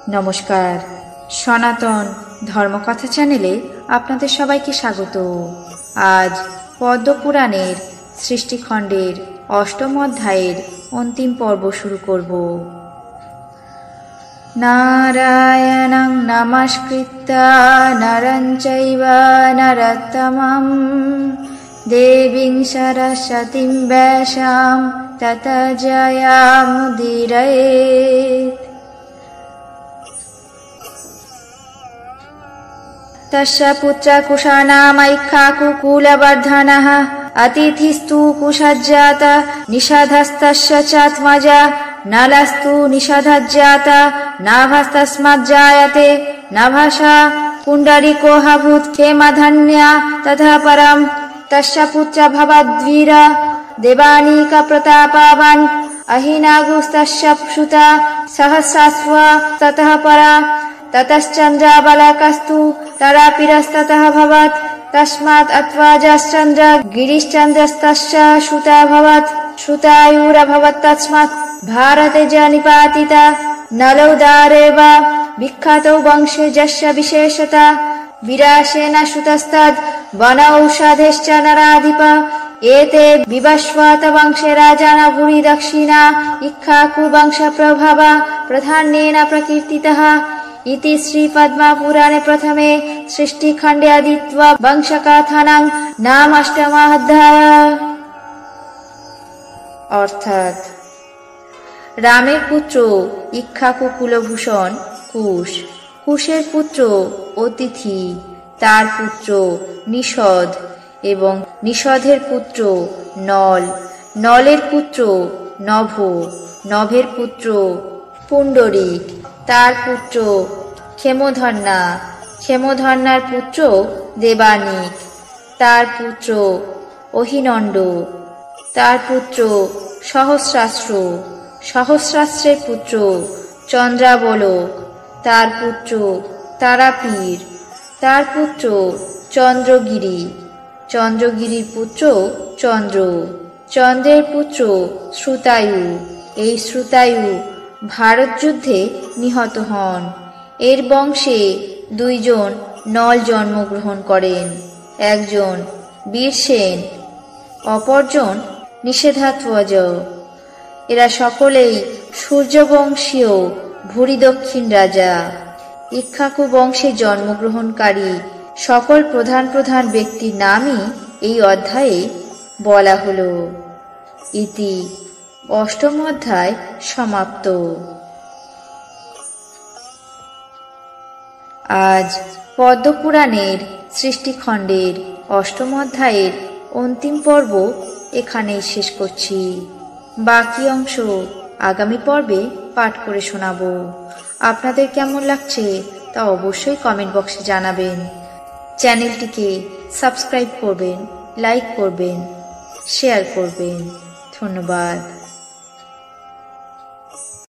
নমস্কার, সনাতন ধর্মকথা চ্যানেলে আপনাদের সবাইকে স্বাগত। আজ পদ্মপুরাণের সৃষ্টিখণ্ডের অষ্টম অধ্যায়ের অন্তিম পর্ব শুরু করব। নারায়ণং নমস্কৃত্য নরং চৈব নরোত্তমং দেবীং সরস্বতীং ব্যাসাং ততো জয়মুদীরয়েৎ। তস্য পুত্র কুশানামৈক্ষাকুকুলবর্ধনः অতিথিস্তু কুশজ্জাত নিষাধস্তস্য চাত্মজা নলস্তু নিষাধজ্জাত নাভস্তস্মাজ্জায়তে নভসা পুণ্ডরিকোऽভূৎ ক্ষেমধন্যা ততঃ পরম। তস্য পুত্র ভবদ্वीर দেবানীক প্রতাপবান অহিনাগুস্তস্য সুতা সহস্রাস্ব ততঃ পরা। ততশ্চন্দ্রাবলকস্তু তরাপিরস্ততः ভবৎ তস্মাৎ অত্বাজশ্চন্দ্র গিরিশ্চন্দ্রস্তস্য শ্রুতাভবৎ শ্রুতাयुरभवत् তস্মাৎ भारते च निपातित नलोदारेव विख्यातो वंशे यस्य विशेषता विराशेन श्रुतस्तद् वनौषधेश्च नराधिप एते विवस्वत वंशे राजान भूरि दक्षिणा इक्ष्वाकुवंश प्रभव प्रधान्येन प्रकीर्तितः इति श्रीपद्मपुराणे प्रथमे सृष्टिखण्डे आदित्य वंशकथानां नाम अष्टमः अध्यायः। অর্থাৎ রামের পুত্র ইক্ষ্বাকু কুলভূষণ কুশ, কুশের পুত্র অতিথি, তার পুত্র নিষধ এবং নিষধের পুত্র নল, নলের পুত্র নভ, নভের পুত্র পুণ্ডরিক, তার পুত্র ক্ষেমধন্যা, ক্ষেমধন্যার পুত্র দেবানীক, তার পুত্র অহিনন্দ, তার পুত্র সহস্রাস্র, সহস্রাস্রের পুত্র চন্দ্রাবলোক, তার পুত্র তারাপীর, তার পুত্র চন্দ্রগিরি, চন্দ্রগিরির পুত্র চন্দ্র, চন্দ্রের পুত্র শ্রুতায়ু। এই শ্রুতায়ু ভারত যুদ্ধে নিহত হন। এর বংশে দুইজন নল জন্মগ্রহণ করেন, একজন বীরসেন, অপরজন নিষেধাধ্বজ। এরা সকলেই সূর্যবংশীয় ভূরি দক্ষিণ রাজা। ইক্ষ্বাকু বংশে জন্মগ্রহণকারী সকল প্রধান প্রধান ব্যক্তির নামই এই অধ্যায়ে বলা হল। ইতি অষ্টম অধ্যায় সমাপ্ত। আজ পদ্মপুরাণের সৃষ্টিখণ্ডের অষ্টম অধ্যায়ের অন্তিম পর্ব এখানেই শেষ করছি। বাকি অংশ আগামী পর্বে পাঠ করে শোনাব। আপনাদের কেমন লাগছে তা অবশ্যই কমেন্ট বক্সে জানাবেন। চ্যানেলটিকে সাবস্ক্রাইব করবেন, লাইক করবেন, শেয়ার করবেন। ধন্যবাদ।